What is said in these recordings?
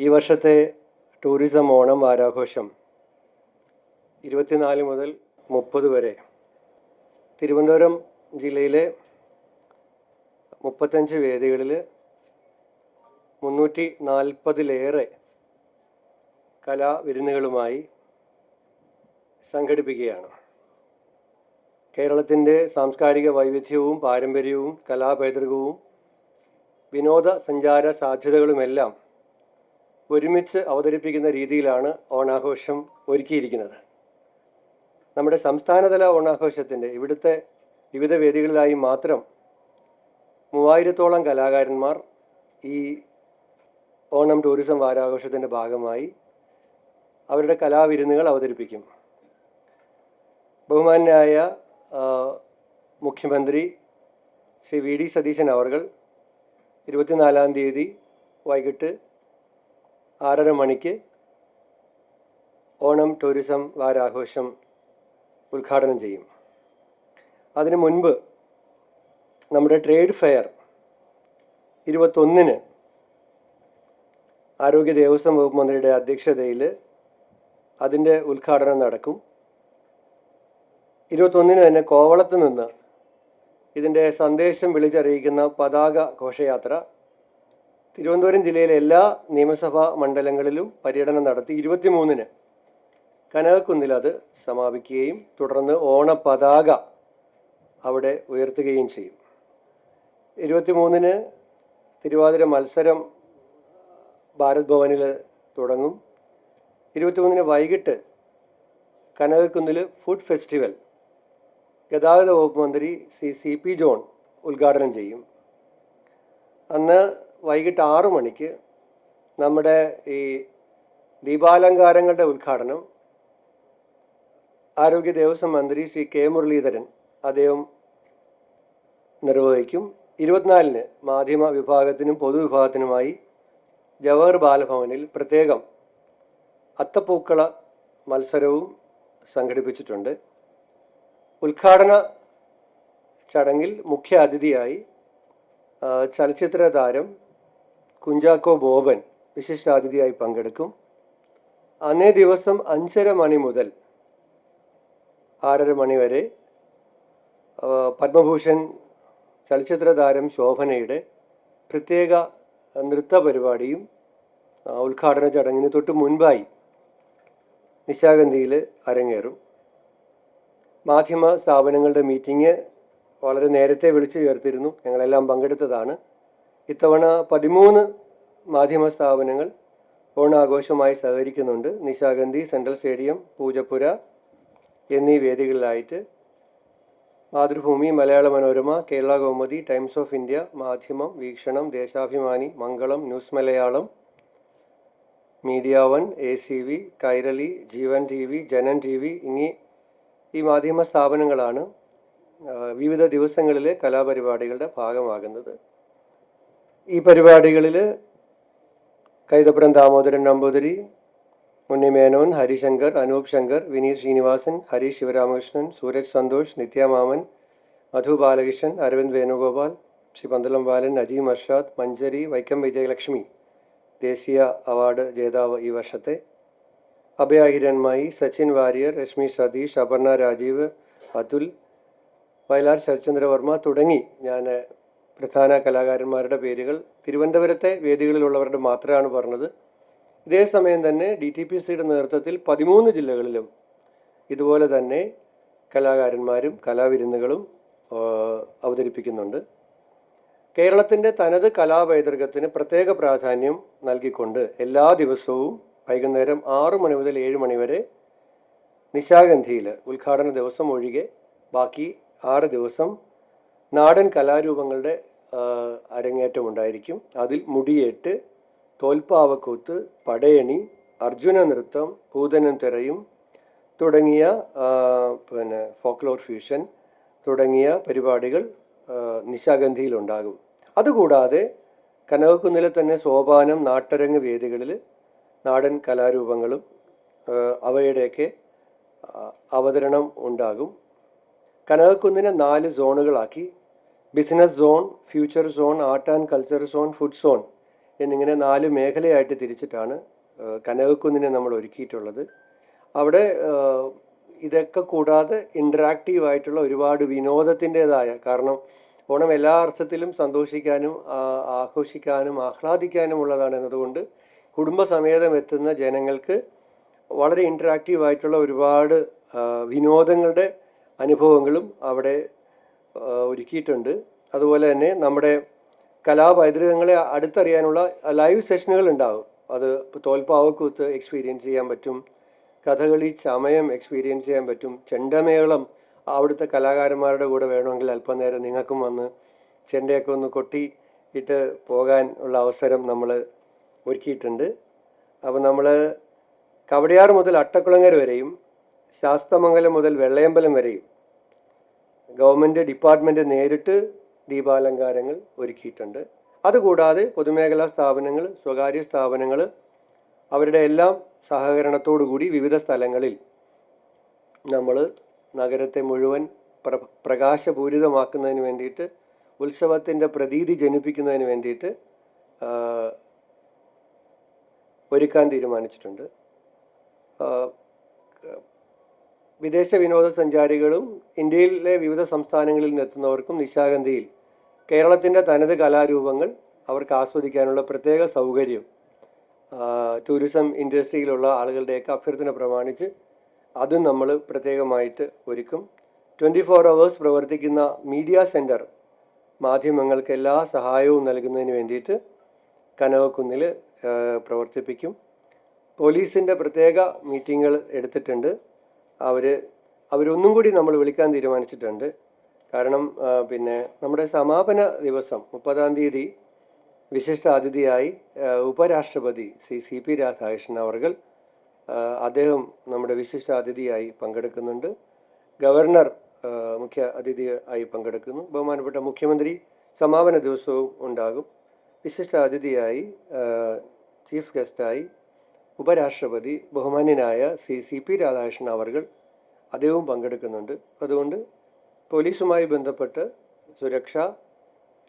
ഈ വർഷത്തെ ടൂറിസം ഓണം വാരാഘോഷം 24 മുതൽ 30 വരെ തിരുവനന്തപുരം ജില്ലയിലെ 35 വേദികളിൽ 340-ലേറെ കലാവിരുന്നുകളുമായി സംഘടിപ്പിക്കുകയാണ്. കേരളത്തിൻ്റെ സാംസ്കാരിക വൈവിധ്യവും പാരമ്പര്യവും കലാപൈതൃകവും വിനോദസഞ്ചാര സാധ്യതകളുമെല്ലാം ഒരുമിച്ച് അവതരിപ്പിക്കുന്ന രീതിയിലാണ് ഓണാഘോഷം ഒരുക്കിയിരിക്കുന്നത്. നമ്മുടെ സംസ്ഥാനതല ഓണാഘോഷത്തിൻ്റെ ഇവിടുത്തെ വിവിധ വേദികളിലായി മാത്രം 3000-ഓളം കലാകാരന്മാർ ഈ ഓണം ടൂറിസം വാരാഘോഷത്തിൻ്റെ ഭാഗമായി അവരുടെ കലാവിരുന്നുകൾ അവതരിപ്പിക്കും. ബഹുമാന്യനായ മുഖ്യമന്ത്രി ശ്രീ വി ഡി സതീശൻ അവർകൾ 24-ാം തീയതി വൈകിട്ട് 6:30 മണിക്ക് ഓണം ടൂറിസം വാരാഘോഷം ഉദ്ഘാടനം ചെയ്യും. അതിനു മുൻപ് നമ്മുടെ ട്രേഡ് ഫെയർ 21-ന് ആരോഗ്യ ദേവസ്വം വകുപ്പ് മന്ത്രിയുടെ അധ്യക്ഷതയിൽ അതിൻ്റെ ഉദ്ഘാടനം നടക്കും. 21-ന് തന്നെ കോവളത്ത് നിന്ന് ഇതിൻ്റെ സന്ദേശം വിളിച്ചറിയിക്കുന്ന പതാക ഘോഷയാത്ര തിരുവനന്തപുരം ജില്ലയിലെ എല്ലാ നിയമസഭാ മണ്ഡലങ്ങളിലും പര്യടനം നടത്തി 23-ന് കനകക്കുന്നിൽ അത് സമാപിക്കുകയും തുടർന്ന് ഓണപതാക അവിടെ ഉയർത്തുകയും ചെയ്യും. 23-ന് തിരുവാതിര മത്സരം ഭാരത് ഭവനിൽ തുടങ്ങും. 23-ന് വൈകിട്ട് കനകക്കുന്നിൽ ഫുഡ് ഫെസ്റ്റിവൽ ഗതാഗത വകുപ്പ് മന്ത്രി CP ജോൺ ഉദ്ഘാടനം ചെയ്യും. അന്ന് വൈകിട്ട് 6 മണിക്ക് നമ്മുടെ ഈ ദീപാലങ്കാരങ്ങളുടെ ഉദ്ഘാടനം ആരോഗ്യ ദേവസ്വം മന്ത്രി ശ്രീ K മുരളീധരൻ അദ്ദേഹം നിർവഹിക്കും. 24-ന് മാധ്യമ വിഭാഗത്തിനും പൊതുവിഭാഗത്തിനുമായി ജവഹർ ബാലഭവനിൽ പ്രത്യേകം അത്തപ്പൂക്കള മത്സരവും സംഘടിപ്പിച്ചിട്ടുണ്ട്. ഉദ്ഘാടന ചടങ്ങിൽ മുഖ്യ അതിഥിയായി ചലച്ചിത്ര താരം കുഞ്ചാക്കോ ബോബൻ വിശിഷ്ടാതിഥിയായി പങ്കെടുക്കും. അന്നേ ദിവസം 5:30 മണി മുതൽ 6:30 മണി വരെ പത്മഭൂഷൺ ചലച്ചിത്ര താരം ശോഭനയുടെ പ്രത്യേക നൃത്ത പരിപാടിയും ഉദ്ഘാടന ചടങ്ങിന് തൊട്ട് മുൻപായി നിശാഗന്ധിയിൽ അരങ്ങേറും. മാധ്യമ സ്ഥാപനങ്ങളുടെ മീറ്റിംഗ് വളരെ നേരത്തെ വിളിച്ചു ചേർത്തിരുന്നു. ഞങ്ങളെല്ലാം പങ്കെടുത്തതാണ്. ഇത്തവണ 13 മാധ്യമ സ്ഥാപനങ്ങൾ ഓണാഘോഷമായി സഹകരിക്കുന്നുണ്ട്. നിശാഗന്ധി, സെൻട്രൽ സ്റ്റേഡിയം, പൂജപ്പുര എന്നീ വേദികളിലായിട്ട് Mathrubhumi, Malayala Manorama, Kerala Kaumudi, Times of India, Madhyamam, Veekshanam, Deshabhimani, Mangalam, news Malayalam, media one, ACV, Kairali, Jeevan TV, Janam TV എന്നീ ഈ മാധ്യമ സ്ഥാപനങ്ങളാണ് വിവിധ ദിവസങ്ങളിലെ കലാപരിപാടികളുടെ ഭാഗമാകുന്നത്. ഈ പരിപാടികളിൽ കൈതപ്രം ദാമോദരൻ നമ്പൂതിരി, ഉണ്ണി മേനോൻ, ഹരിശങ്കർ, അനൂപ് ശങ്കർ, വിനീത് ശ്രീനിവാസൻ, ഹരീഷ് ശിവരാമകൃഷ്ണൻ, സൂരജ് സന്തോഷ്, നിത്യമാമൻ, മധു ബാലകൃഷ്ണൻ, അരവിന്ദ് വേണുഗോപാൽ, ശ്രീ പന്തളം ബാലൻ, നജീം അർഷാദ്, മഞ്ചരി, വൈക്കം വിജയലക്ഷ്മി ദേശീയ അവാർഡ് ജേതാവ് ഈ വർഷത്തെ, അഭയ ഹിരൺമായി, സച്ചിൻ വാര്യർ, രശ്മി സതീഷ്, അപർണ രാജീവ്, അതുൽ, വയലാർ ശരത്ചന്ദ്രവർമ്മ തുടങ്ങി ഞാൻ പ്രധാന കലാകാരന്മാരുടെ പേരുകൾ തിരുവനന്തപുരത്തെ വേദികളിലുള്ളവരുടെ മാത്രമാണ് പറഞ്ഞത്. ഇതേ സമയം തന്നെ DTPCയുടെ നേതൃത്വത്തിൽ 13 ജില്ലകളിലും ഇതുപോലെ തന്നെ കലാകാരന്മാരും കലാവിരുന്നുകളും അവതരിപ്പിക്കുന്നുണ്ട്. കേരളത്തിൻ്റെ തനത് കലാപൈതൃകത്തിന് പ്രത്യേക പ്രാധാന്യം നൽകിക്കൊണ്ട് എല്ലാ ദിവസവും വൈകുന്നേരം 6 മണി മുതൽ 7 മണി വരെ നിശാഗന്ധിയിൽ ഉദ്ഘാടന ദിവസം ഒഴികെ ബാക്കി 6 ദിവസം നാടൻ കലാരൂപങ്ങളുടെ അരങ്ങേറ്റം ഉണ്ടായിരിക്കും. അതിൽ മുടിയേറ്റ്, തോൽപ്പാവക്കൂത്ത്, പടയണി, അർജുന നൃത്തം, പൂതനം തിറയും തുടങ്ങിയ ഫോക്ലോർ ഫ്യൂഷൻ തുടങ്ങിയ പരിപാടികൾ നിശാഗന്ധിയിലുണ്ടാകും. അതുകൂടാതെ കനകക്കുന്നിലെ തന്നെ സോപാനം, നാട്ടരങ്ങ് വേദികളിൽ നാടൻ കലാരൂപങ്ങളും അവയുടെയൊക്കെ അവതരണം ഉണ്ടാകും. കനകക്കുന്നിനെ 4 സോണുകളാക്കി business zone, future zone, art and culture zone, food zone എന്നിങ്ങനെ 4 മേഖലയായിട്ട് തിരിച്ചിട്ടാണ് കനകക്കുന്നിനെ നമ്മൾ ഒരുക്കിയിട്ടുള്ളത്. അവിടെ ഇതൊക്കെ കൂടാതെ ഇൻറ്ററാക്റ്റീവായിട്ടുള്ള ഒരുപാട് വിനോദത്തിൻ്റെതായ, കാരണം ഓണം എല്ലാ അർത്ഥത്തിലും സന്തോഷിക്കാനും ആഘോഷിക്കാനും ആഹ്ലാദിക്കാനുമുള്ളതാണ് എന്നതുകൊണ്ട് കുടുംബസമേതം എത്തുന്ന ജനങ്ങൾക്ക് വളരെ ഇൻറ്ററാക്റ്റീവായിട്ടുള്ള ഒരുപാട് വിനോദങ്ങളുടെ അനുഭവങ്ങളും അവിടെ ഒരുക്കിയിട്ടുണ്ട്. അതുപോലെ തന്നെ നമ്മുടെ കലാപൈതൃകങ്ങളെ അടുത്തറിയാനുള്ള ലൈവ് സെഷനുകൾ ഉണ്ടാകും. അത് തോൽപ്പാവക്കൂത്ത് എക്സ്പീരിയൻസ് ചെയ്യാൻ പറ്റും, കഥകളി ചമയം എക്സ്പീരിയൻസ് ചെയ്യാൻ പറ്റും, ചെണ്ടമേളം അവിടുത്തെ കലാകാരന്മാരുടെ കൂടെ വേണമെങ്കിൽ അല്പനേരം നിങ്ങൾക്കും വന്ന് ചെണ്ടയൊക്കെ ഒന്ന് കൊട്ടി ഇട്ട് പോകാൻ ഉള്ള അവസരം നമ്മൾ ഒരുക്കിയിട്ടുണ്ട്. അപ്പോൾ നമ്മൾ കവടിയാർ മുതൽ അട്ടക്കുളങ്ങര വരെയും ശാസ്തമംഗലം മുതൽ വെള്ളയമ്പലം വരെയും ഗവൺമെൻറ് ഡിപ്പാർട്ട്മെൻറ്റ് നേരിട്ട് ദീപാലങ്കാരങ്ങൾ ഒരുക്കിയിട്ടുണ്ട്. അതുകൂടാതെ പൊതുമേഖലാ സ്ഥാപനങ്ങൾ, സ്വകാര്യ സ്ഥാപനങ്ങൾ അവരുടെ എല്ലാം സഹകരണത്തോടുകൂടി വിവിധ സ്ഥലങ്ങളിൽ നമ്മൾ നഗരത്തെ മുഴുവൻ പ്രകാശപൂരിതമാക്കുന്നതിന് വേണ്ടിയിട്ട്, ഉത്സവത്തിൻ്റെ പ്രതീതി ജനിപ്പിക്കുന്നതിന് വേണ്ടിയിട്ട് ഒരുക്കാൻ തീരുമാനിച്ചിട്ടുണ്ട്. വിദേശ വിനോദസഞ്ചാരികളും ഇന്ത്യയിലെ വിവിധ സംസ്ഥാനങ്ങളിൽ നിന്നെത്തുന്നവർക്കും നിശാഗന്ധിയിൽ കേരളത്തിൻ്റെ തനത് കലാരൂപങ്ങൾ അവർക്ക് ആസ്വദിക്കാനുള്ള പ്രത്യേക സൗകര്യം ടൂറിസം ഇൻഡസ്ട്രിയിലുള്ള ആളുകളുടെയൊക്കെ അഭ്യർത്ഥന പ്രമാണിച്ച് അതും നമ്മൾ പ്രത്യേകമായിട്ട് ഒരുക്കും. 24 hours പ്രവർത്തിക്കുന്ന മീഡിയ സെൻറ്റർ മാധ്യമങ്ങൾക്ക് എല്ലാ സഹായവും നൽകുന്നതിന് വേണ്ടിയിട്ട് കനകക്കുന്നിൽ പ്രവർത്തിപ്പിക്കും. പോലീസിൻ്റെ പ്രത്യേക മീറ്റിങ്ങുകൾ എടുത്തിട്ടുണ്ട്. അവരൊന്നും കൂടി നമ്മൾ വിളിക്കാൻ തീരുമാനിച്ചിട്ടുണ്ട്. കാരണം പിന്നെ നമ്മുടെ സമാപന ദിവസം 30-ാം തീയതി വിശിഷ്ട അതിഥിയായി ഉപരാഷ്ട്രപതി CP രാധാകൃഷ്ണൻ അവർകൾ അദ്ദേഹം നമ്മുടെ വിശിഷ്ട അതിഥിയായി പങ്കെടുക്കുന്നുണ്ട്. ഗവർണർ മുഖ്യ അതിഥിയായി പങ്കെടുക്കുന്നു. ബഹുമാനപ്പെട്ട മുഖ്യമന്ത്രി സമാപന ദിവസവും ഉണ്ടാകും. വിശിഷ്ട അതിഥിയായി ചീഫ് ഗസ്റ്റായി ഉപരാഷ്ട്രപതി ബഹുമാന്യനായ CP രാധാകൃഷ്ണൻ അവർകൾ അദ്ദേഹവും പങ്കെടുക്കുന്നുണ്ട്. അതുകൊണ്ട് പോലീസുമായി ബന്ധപ്പെട്ട് സുരക്ഷ,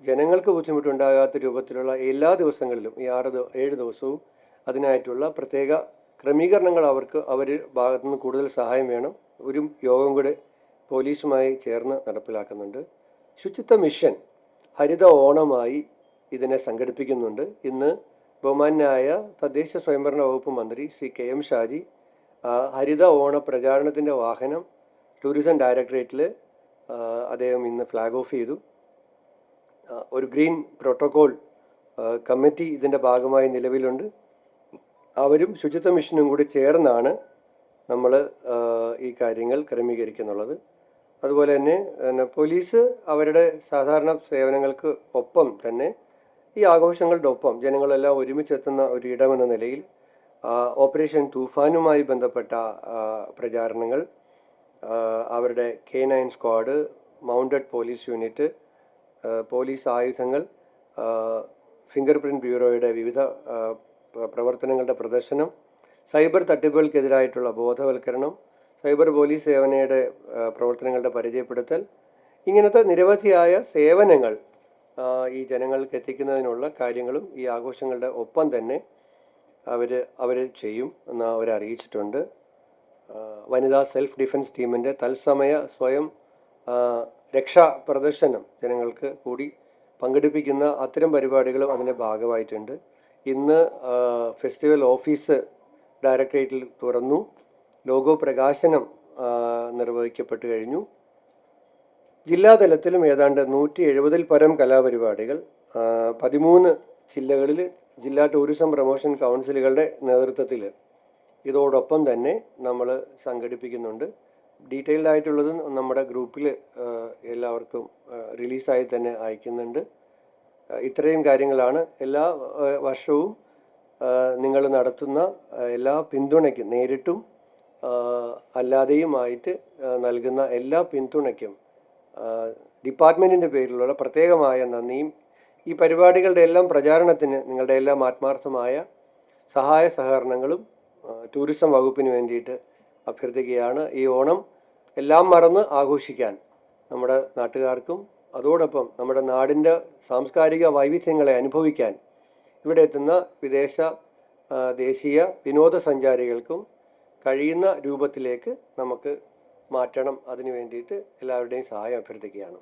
ജനങ്ങൾക്ക് ബുദ്ധിമുട്ടുണ്ടാകാത്ത രൂപത്തിലുള്ള എല്ലാ ദിവസങ്ങളിലും ഈ 6-7 ദിവസവും അതിനായിട്ടുള്ള പ്രത്യേക ക്രമീകരണങ്ങൾ അവരുടെ ഭാഗത്തുനിന്ന് കൂടുതൽ സഹായം വേണം. ഒരു യോഗം കൂടെ പോലീസുമായി ചേർന്ന് നടപ്പിലാക്കുന്നുണ്ട്. ശുചിത്വ മിഷൻ ഹരിത ഓണമായി ഇതിനെ സംഘടിപ്പിക്കുന്നുണ്ട്. ഇന്ന് ബഹുമാന്യനായ തദ്ദേശ സ്വയംഭരണ വകുപ്പ് മന്ത്രി ശ്രീ KM ഷാജി ഹരിത ഓണ പ്രചാരണത്തിൻ്റെ വാഹനം ടൂറിസം ഡയറക്ടറേറ്റിൽ അദ്ദേഹം ഇന്ന് ഫ്ലാഗ് ഓഫ് ചെയ്തു. ഒരു ഗ്രീൻ പ്രോട്ടോകോൾ കമ്മിറ്റി ഇതിൻ്റെ ഭാഗമായി നിലവിലുണ്ട്. അവരും ശുചിത്വ മിഷനും കൂടി ചേർന്നാണ് നമ്മൾ ഈ കാര്യങ്ങൾ ക്രമീകരിക്കുന്നുള്ളത്. അതുപോലെ തന്നെ പോലീസ് അവരുടെ സാധാരണ സേവനങ്ങൾക്ക് ഒപ്പം തന്നെ ഈ ആഘോഷങ്ങളുടെ ഒപ്പം ജനങ്ങളെല്ലാം ഒരുമിച്ചെത്തുന്ന ഒരു ഇടമെന്ന നിലയിൽ ഓപ്പറേഷൻ തൂഫാനുമായി ബന്ധപ്പെട്ട പ്രചാരണങ്ങൾ, അവരുടെ K9 squad, mounted police unit, police ആയുധങ്ങൾ, ഫിംഗർ പ്രിൻറ്റ് ബ്യൂറോയുടെ വിവിധ പ്രവർത്തനങ്ങളുടെ പ്രദർശനം, സൈബർ തട്ടിപ്പുകൾക്കെതിരായിട്ടുള്ള ബോധവൽക്കരണം, സൈബർ പോലീസ് സേവനയുടെ പ്രവർത്തനങ്ങളുടെ പരിചയപ്പെടുത്തൽ, ഇങ്ങനത്തെ നിരവധിയായ സേവനങ്ങൾ ഈ ജനങ്ങൾക്ക് എത്തിക്കുന്നതിനുള്ള കാര്യങ്ങളും ഈ ആഘോഷങ്ങളുടെ ഒപ്പം തന്നെ അവർ ചെയ്യും എന്ന് അവർ അറിയിച്ചിട്ടുണ്ട്. വനിതാ സെൽഫ് ഡിഫൻസ് ടീമിൻ്റെ തത്സമയ സ്വയം രക്ഷാ പ്രദർശനം ജനങ്ങൾക്ക് കൂടി പങ്കെടുപ്പിക്കുന്ന അത്തരം പരിപാടികളും അതിൻ്റെ ഭാഗമായിട്ടുണ്ട്. ഇന്ന് ഫെസ്റ്റിവൽ ഓഫീസ് ഡയറക്ടറേറ്റിൽ തുറന്നു. ലോഗോ പ്രകാശനം നിർവഹിക്കപ്പെട്ടു കഴിഞ്ഞു. ജില്ലാതലത്തിലും ഏതാണ്ട് 170-ൽ പരം കലാപരിപാടികൾ 13 ജില്ലകളിൽ ജില്ലാ ടൂറിസം പ്രൊമോഷൻ കൗൺസിലുകളുടെ നേതൃത്വത്തിൽ ഇതോടൊപ്പം തന്നെ നമ്മൾ സംഘടിപ്പിക്കുന്നുണ്ട്. ഡീറ്റെയിൽഡ് ആയിട്ടുള്ളത് നമ്മുടെ ഗ്രൂപ്പിൽ എല്ലാവർക്കും റിലീസായി തന്നെ അയക്കുന്നുണ്ട്. ഇത്രയും കാര്യങ്ങളാണ് എല്ലാ വർഷവും നിങ്ങൾ നടത്തുന്ന എല്ലാ പിന്തുണയ്ക്കും, നേരിട്ടും അല്ലാതെയുമായിട്ട് നൽകുന്ന എല്ലാ പിന്തുണയ്ക്കും ഡിപ്പാർട്ട്മെൻറ്റിൻ്റെ പേരിലുള്ള പ്രത്യേകമായ നന്ദിയും ഈ പരിപാടികളുടെ എല്ലാം പ്രചാരണത്തിന് നിങ്ങളുടെ എല്ലാം ആത്മാർത്ഥമായ സഹായ സഹകരണങ്ങളും ടൂറിസം വകുപ്പിന് വേണ്ടിയിട്ട് അഭ്യർത്ഥിക്കുകയാണ്. ഈ ഓണം എല്ലാം മറന്ന് ആഘോഷിക്കാൻ നമ്മുടെ നാട്ടുകാർക്കും അതോടൊപ്പം നമ്മുടെ നാടിൻ്റെ സാംസ്കാരിക വൈവിധ്യങ്ങളെ അനുഭവിക്കാൻ ഇവിടെ എത്തുന്ന വിദേശ ദേശീയ വിനോദസഞ്ചാരികൾക്കും കഴിയുന്ന രൂപത്തിലേക്ക് നമുക്ക് മാറ്റണം. അതിനു വേണ്ടിയിട്ട് എല്ലാവരുടെയും സഹായം അഭ്യർത്ഥിക്കുകയാണ്.